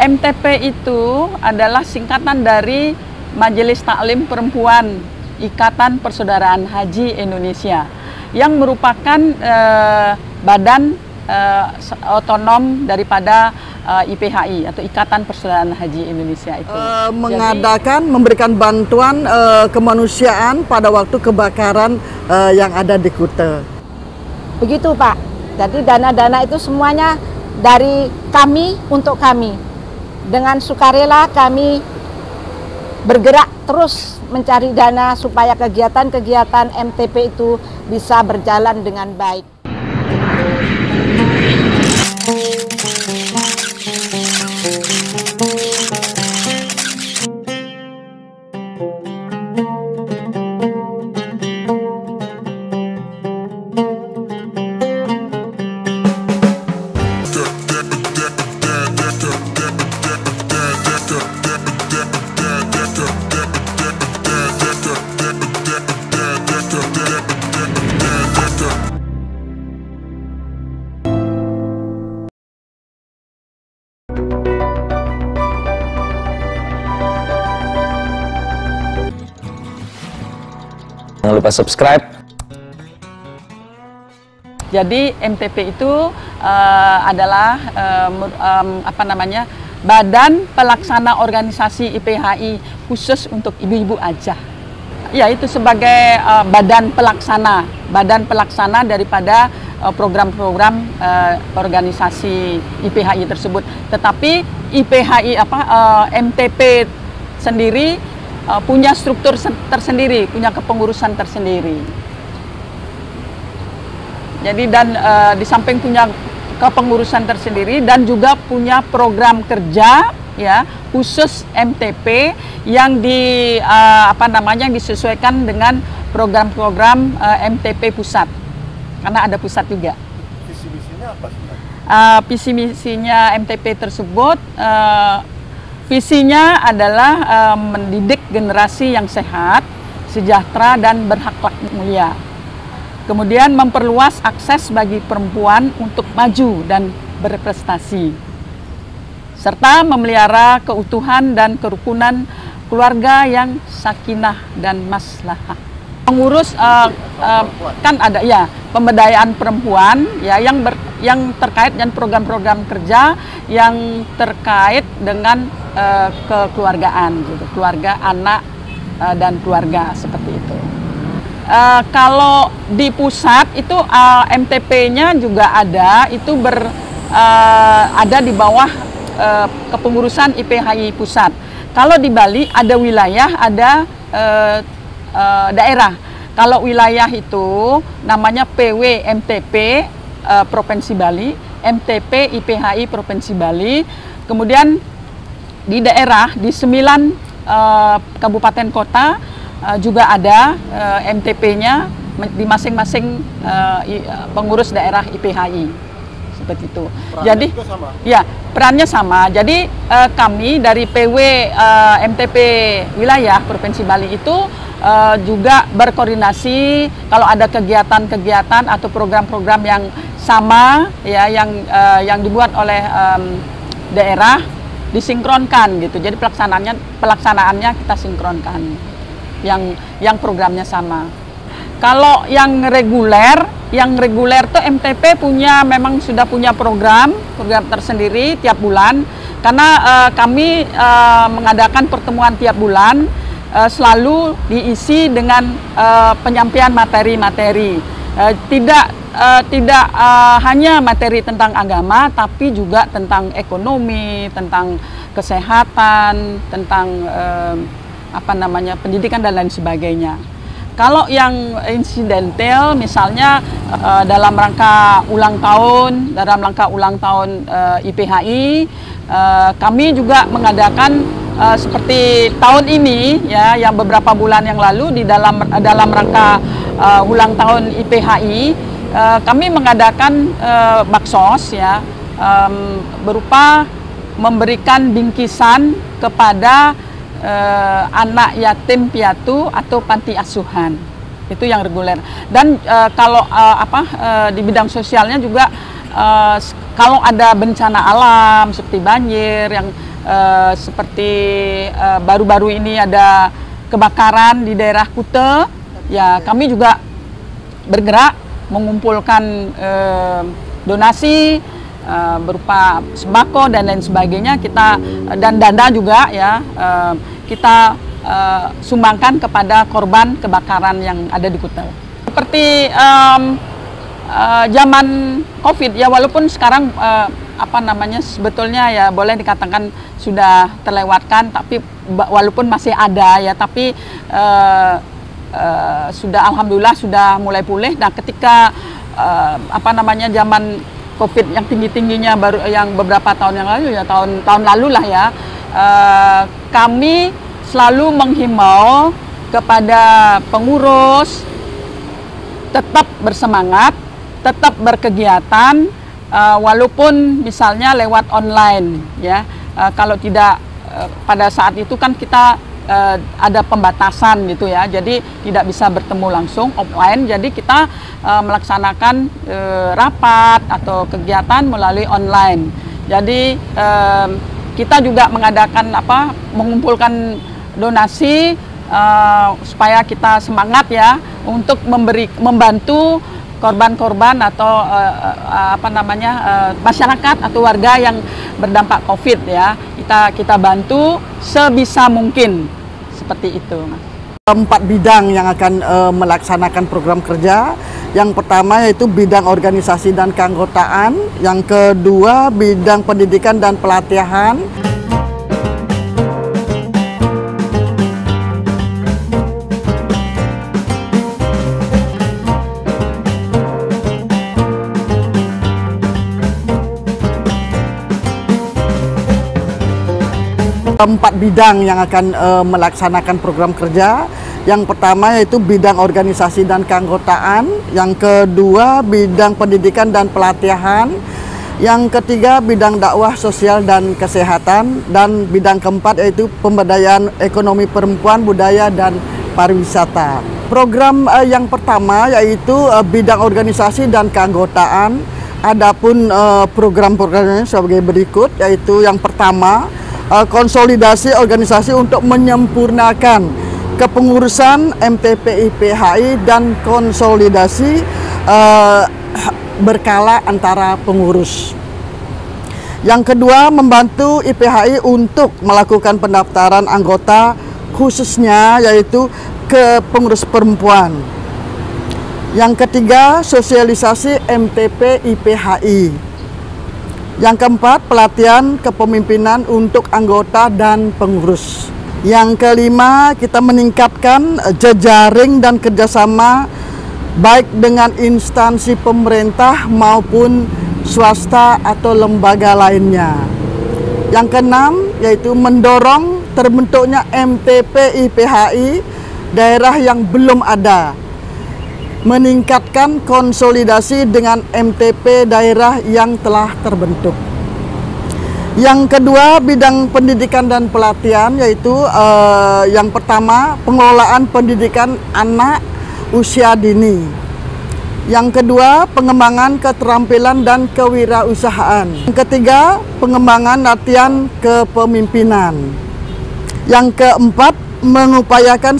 MTP itu adalah singkatan dari Majelis Taklim Perempuan Ikatan Persaudaraan Haji Indonesia, yang merupakan badan otonom daripada IPHI atau Ikatan Persaudaraan Haji Indonesia itu. Memberikan bantuan kemanusiaan pada waktu kebakaran yang ada di Kuta. Begitu Pak, jadi dana-dana itu semuanya dari kami untuk kami. Dengan sukarela kami bergerak terus mencari dana supaya kegiatan-kegiatan MTP itu bisa berjalan dengan baik. Jangan lupa subscribe. Jadi MTP itu adalah badan pelaksana organisasi IPHI khusus untuk ibu-ibu aja. Ya, itu sebagai badan pelaksana daripada program-program organisasi IPHI tersebut. Tetapi IPHI MTP sendiri punya struktur tersendiri, punya kepengurusan tersendiri. Jadi di samping punya kepengurusan tersendiri dan juga punya program kerja ya khusus MTP yang disesuaikan dengan program-program MTP pusat. Karena ada pusat juga. Visi misinya apa sih? Visi misinya MTP tersebut visinya adalah mendidik generasi yang sehat, sejahtera, dan berakhlak mulia. Kemudian memperluas akses bagi perempuan untuk maju dan berprestasi. Serta memelihara keutuhan dan kerukunan keluarga yang sakinah dan maslahah. Mengurus kan ada ya pemberdayaan perempuan ya yang terkait dengan program-program kerja yang terkait dengan kekeluargaan gitu, keluarga, anak dan keluarga seperti itu. Kalau di pusat itu MTP-nya juga ada, itu ada di bawah kepengurusan IPHI pusat. Kalau di Bali ada wilayah, ada daerah. Kalau wilayah itu namanya PW MTP Provinsi Bali, MTP IPHI Provinsi Bali. Kemudian di daerah di 9 kabupaten kota juga ada MTP-nya di masing-masing pengurus daerah IPHI seperti itu. Perannya jadi juga sama? Ya, perannya sama. Jadi kami dari PW MTP wilayah Provinsi Bali itu juga berkoordinasi kalau ada kegiatan-kegiatan atau program-program yang sama ya yang dibuat oleh daerah disinkronkan gitu. Jadi pelaksanaannya kita sinkronkan. Yang programnya sama. Kalau yang reguler tuh MTP memang sudah punya program tersendiri tiap bulan, karena kami mengadakan pertemuan tiap bulan selalu diisi dengan penyampaian materi-materi. Tidak hanya materi tentang agama, tapi juga tentang ekonomi, tentang kesehatan, tentang pendidikan dan lain sebagainya. Kalau yang insidental misalnya dalam rangka ulang tahun IPHI, kami juga mengadakan seperti tahun ini ya, yang beberapa bulan yang lalu di dalam rangka ulang tahun IPHI, kami mengadakan baksos ya, berupa memberikan bingkisan kepada anak yatim piatu atau panti asuhan. Itu yang reguler. Dan kalau di bidang sosialnya juga kalau ada bencana alam seperti banjir, yang seperti baru-baru ini ada kebakaran di daerah Kuta, ya kami juga bergerak mengumpulkan donasi berupa sembako dan lain sebagainya, kita dan dana juga ya kita sumbangkan kepada korban kebakaran yang ada di Kuta. Seperti zaman COVID ya, walaupun sekarang sebetulnya ya boleh dikatakan sudah terlewatkan, tapi walaupun masih ada ya, tapi sudah alhamdulillah sudah mulai pulih. Nah, ketika zaman COVID yang tinggi-tingginya baru yang beberapa tahun yang lalu ya, tahun lalu lah ya, kami selalu menghimbau kepada pengurus tetap bersemangat, tetap berkegiatan, walaupun misalnya lewat online ya. Kalau tidak pada saat itu kan kita ada pembatasan gitu ya, jadi tidak bisa bertemu langsung offline, jadi kita melaksanakan rapat atau kegiatan melalui online. Jadi kita juga mengadakan mengumpulkan donasi supaya kita semangat ya untuk membantu korban-korban atau masyarakat atau warga yang berdampak COVID ya. Kita bantu sebisa mungkin, seperti itu. 4 bidang yang akan melaksanakan program kerja. Yang pertama yaitu bidang organisasi dan keanggotaan, yang kedua bidang pendidikan dan pelatihan. Empat bidang yang akan melaksanakan program kerja. Yang pertama yaitu bidang organisasi dan keanggotaan, yang kedua bidang pendidikan dan pelatihan, yang ketiga bidang dakwah sosial dan kesehatan, dan bidang keempat yaitu pemberdayaan ekonomi perempuan, budaya dan pariwisata. Program yang pertama yaitu bidang organisasi dan keanggotaan. Adapun program-programnya sebagai berikut, yaitu yang pertama konsolidasi organisasi untuk menyempurnakan kepengurusan MTP IPHI dan konsolidasi berkala antara pengurus. Yang kedua, membantu IPHI untuk melakukan pendaftaran anggota khususnya yaitu ke pengurus perempuan. Yang ketiga, sosialisasi MTP IPHI. Yang keempat, pelatihan kepemimpinan untuk anggota dan pengurus. Yang kelima, kita meningkatkan jejaring dan kerjasama baik dengan instansi pemerintah maupun swasta atau lembaga lainnya. Yang keenam, yaitu mendorong terbentuknya MTP IPHI daerah yang belum ada, meningkatkan konsolidasi dengan MTP daerah yang telah terbentuk. Yang kedua, bidang pendidikan dan pelatihan, yaitu yang pertama pengelolaan pendidikan anak usia dini. Yang kedua, pengembangan keterampilan dan kewirausahaan. Yang ketiga, pengembangan latihan kepemimpinan. Yang keempat, mengupayakan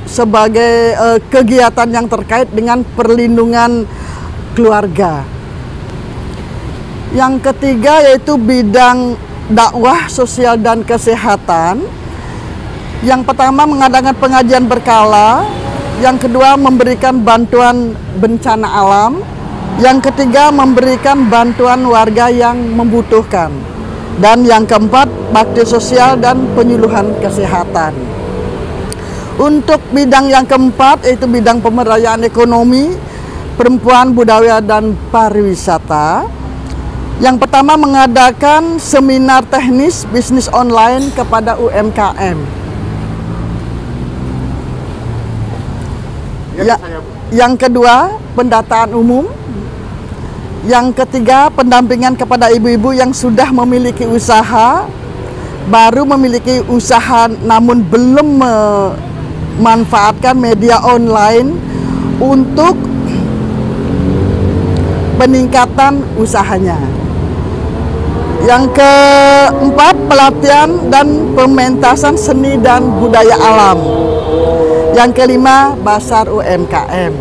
sebagai kegiatan yang terkait dengan perlindungan keluarga. Yang ketiga yaitu bidang dakwah sosial dan kesehatan. Yang pertama, mengadakan pengajian berkala. Yang kedua, memberikan bantuan bencana alam. Yang ketiga, memberikan bantuan warga yang membutuhkan. Dan yang keempat, bakti sosial dan penyuluhan kesehatan. Untuk bidang yang keempat yaitu bidang pemberdayaan ekonomi, perempuan, budaya dan pariwisata. Yang pertama, mengadakan seminar teknis bisnis online kepada UMKM. Yang kedua, pendataan umum. Yang ketiga, pendampingan kepada ibu-ibu yang sudah memiliki usaha, baru memiliki usaha namun belum memanfaatkan media online untuk peningkatan usahanya. Yang keempat, pelatihan dan pementasan seni dan budaya alam. Yang kelima, Basar UMKM.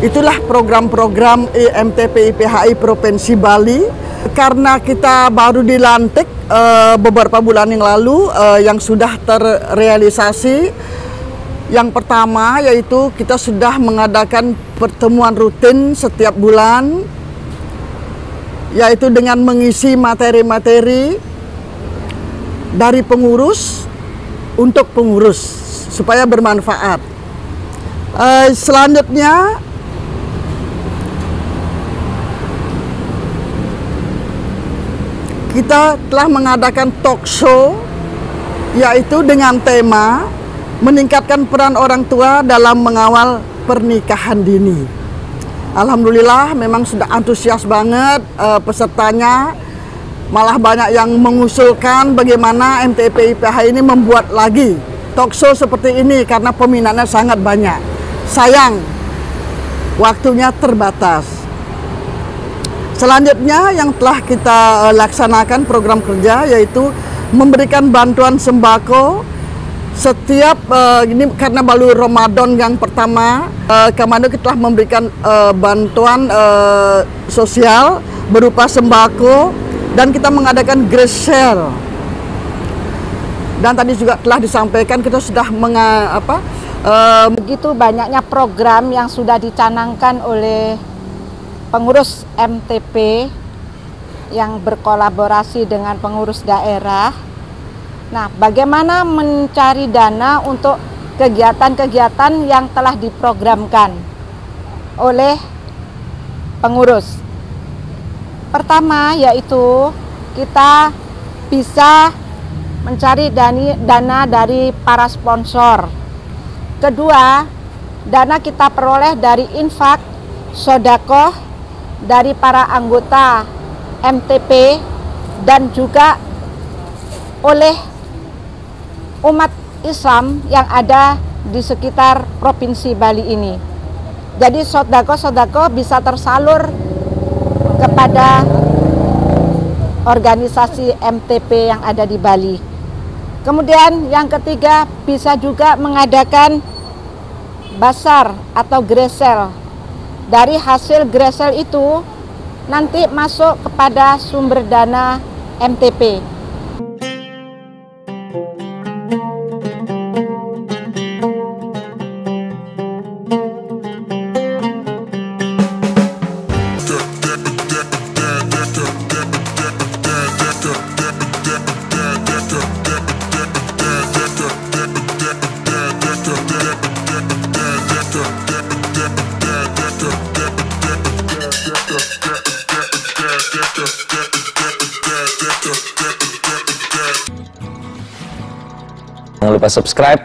Itulah program-program IMTP IPHI Provinsi Bali. Karena kita baru dilantik beberapa bulan yang lalu, yang sudah terrealisasi. Yang pertama yaitu kita sudah mengadakan pertemuan rutin setiap bulan, yaitu dengan mengisi materi-materi dari pengurus untuk pengurus supaya bermanfaat. Selanjutnya kita telah mengadakan talk show, yaitu dengan tema meningkatkan peran orang tua dalam mengawal pernikahan dini. Alhamdulillah memang sudah antusias banget pesertanya, malah banyak yang mengusulkan bagaimana MTP IPH ini membuat lagi talk show seperti ini karena peminatnya sangat banyak. Sayang, waktunya terbatas. Selanjutnya yang telah kita laksanakan program kerja yaitu memberikan bantuan sembako setiap ini karena baru Ramadan yang pertama, Kamando kita telah memberikan bantuan sosial berupa sembako dan kita mengadakan grace sale. Dan tadi juga telah disampaikan kita sudah begitu banyaknya program yang sudah dicanangkan oleh pengurus MTP yang berkolaborasi dengan pengurus daerah. Nah, bagaimana mencari dana untuk kegiatan-kegiatan yang telah diprogramkan oleh pengurus? Pertama, yaitu kita bisa mencari dana dari para sponsor. Kedua, dana kita peroleh dari infak, sodakoh dari para anggota MTP dan juga oleh umat Islam yang ada di sekitar Provinsi Bali ini. Jadi sodako-sodako bisa tersalur kepada organisasi MTP yang ada di Bali. Kemudian yang ketiga, bisa juga mengadakan basar atau gresel. Dari hasil gresel itu nanti masuk kepada sumber dana MTP. Jangan lupa subscribe,